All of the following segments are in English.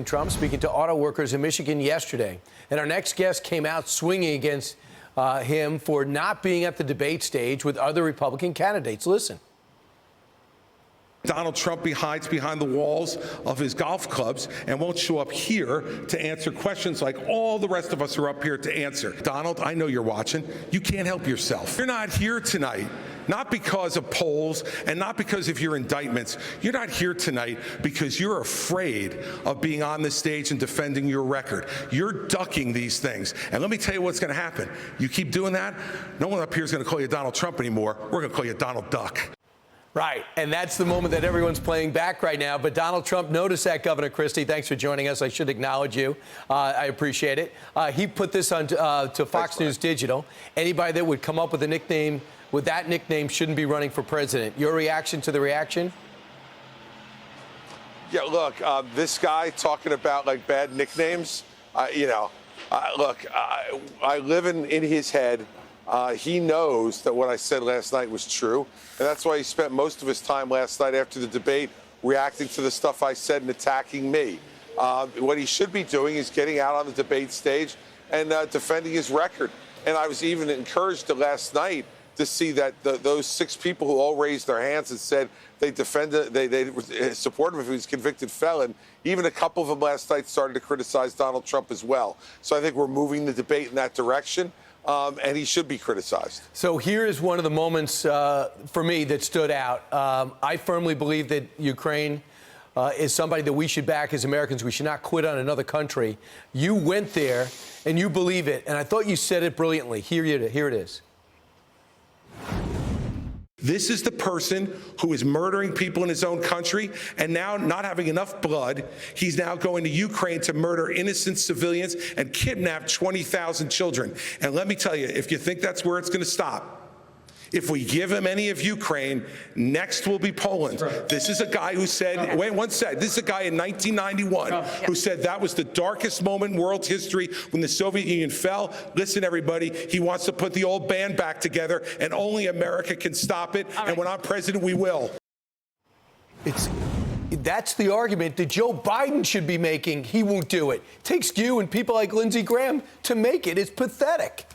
Trump speaking to auto workers in Michigan yesterday. And our next guest came out swinging against him for not being at the debate stage with other Republican candidates. Listen. Donald Trump hides behind the walls of his golf clubs and won't show up here to answer questions like all the rest of us are up here to answer. Donald, I know you're watching. You can't help yourself. You're not here tonight, not because of polls and not because of your indictments. You're not here tonight because you're afraid of being on the stage and defending your record. You're ducking these things. And let me tell you what's going to happen. You keep doing that, no one up here is going to call you Donald Trump anymore. We're going to call you Donald Duck. Right, and that's the moment that everyone's playing back right now. But Donald Trump noticed that, Governor Christie. Thanks for joining us. I should acknowledge you. I appreciate it. He put this on to Fox News Digital. Anybody that would come up with a nickname, with that nickname, shouldn't be running for president. Your reaction to the reaction? Yeah, look, this guy talking about like bad nicknames, look, I live in his head. He knows that what I said last night was true, and that's why he spent most of his time last night after the debate reacting to the stuff I said and attacking me. What he should be doing is getting out on the debate stage and defending his record. And I was even encouraged last night to see that those 6 people who all raised their hands and said they support him if he was a convicted felon, even a couple of them last night started to criticize Donald Trump as well. So I think we're moving the debate in that direction. And he should be criticized. So here is one of the moments for me that stood out. I firmly believe that Ukraine is somebody that we should back as Americans. We should not quit on another country. You went there and you believe it. And I thought you said it brilliantly. Here it is. This is the person who is murdering people in his own country, and now not having enough blood, he's now going to Ukraine to murder innocent civilians and kidnap 20,000 children. And let me tell you, if you think that's where it's going to stop, if we give him any of Ukraine, next will be Poland. Right. This is a guy who said, wait one sec, this is a guy in 1991 who said that was the darkest moment in world history when the Soviet Union fell. Listen, everybody, he wants to put the old band back together, and only America can stop it. And when I'm president, we will. That's the argument that Joe Biden should be making. He won't do it. It takes you and people like Lindsey Graham to make it. It's pathetic.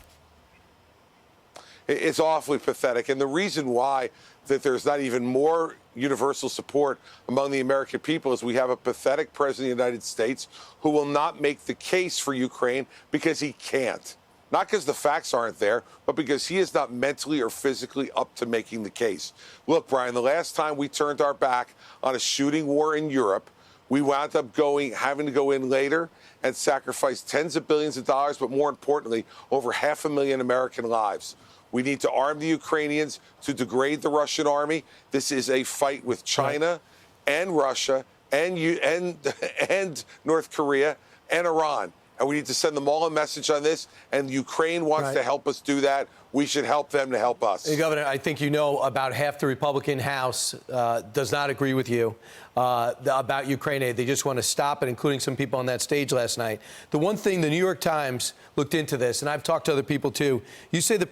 It's awfully pathetic. And the reason why that there's not even more universal support among the American people is we have a pathetic president of the United States who will not make the case for Ukraine because he can't. Not because the facts aren't there, but because he is not mentally or physically up to making the case. Look, Brian, the last time we turned our back on a shooting war in Europe, we wound up having to go in later and sacrifice tens of billions of dollars, but more importantly, over 500,000 American lives. We need to arm the Ukrainians to degrade the Russian army. This is a fight with China and Russia and North Korea and Iran. And we need to send them all a message on this. And Ukraine wants to help us do that. We should help them to help us. Hey, Governor, I think you know about half the Republican House does not agree with you about Ukraine aid. They just want to stop it, including some people on that stage last night. The one thing, the New York Times looked into this, and I've talked to other people, too. You say the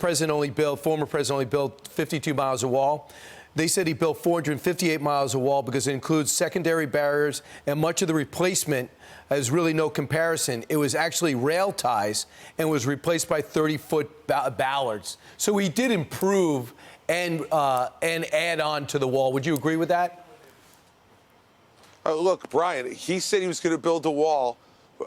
former president only built 52 miles of wall. They said he built 458 miles of wall because it includes secondary barriers, and much of the replacement has really no comparison. It was actually rail ties and was replaced by 30-foot ballards. So he did improve and add on to the wall. Would you agree with that? Look, Brian, he said he was going to build a wall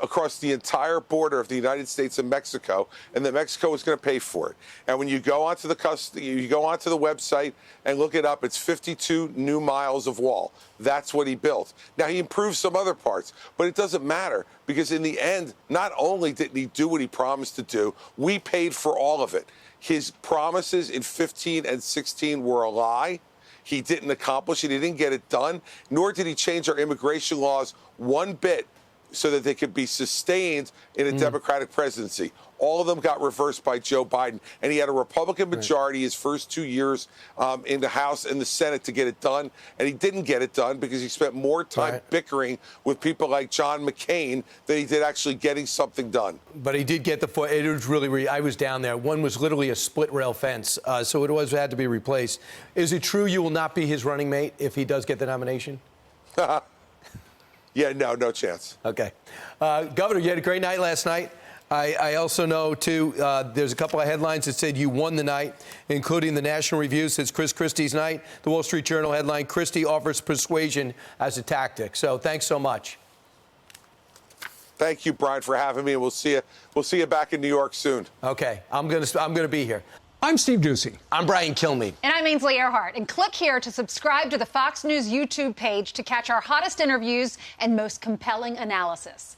across the entire border of the United States and Mexico, and that Mexico was going to pay for it. And when you go onto the website and look it up, it's 52 new miles of wall. That's what he built. Now, he improved some other parts, but it doesn't matter because in the end, not only didn't he do what he promised to do, we paid for all of it. His promises in 15 and 16 were a lie. He didn't accomplish it. He didn't get it done, nor did he change our immigration laws one bit so that they could be sustained in a Democratic presidency. All of them got reversed by Joe Biden. And he had a Republican majority his first 2 years in the House and the Senate to get it done. And he didn't get it done because he spent more time bickering with people like John McCain than he did actually getting something done. But he did get it was really, I was down there. One was literally a split rail fence. So it had to be replaced. Is it true you will not be his running mate if he does get the nomination? Yeah, no chance. Okay. Governor, you had a great night last night. I also know, too, there's a couple of headlines that said you won the night, including the National Review says Chris Christie's night. The Wall Street Journal headline, Christie offers persuasion as a tactic. So thanks so much. Thank you, Brian, for having me, and we'll see you back in New York soon. Okay. I'm gonna be here. I'm Steve Doocy. I'm Brian Kilmeade. And I'm Ainsley Earhart. And click here to subscribe to the Fox News YouTube page to catch our hottest interviews and most compelling analysis.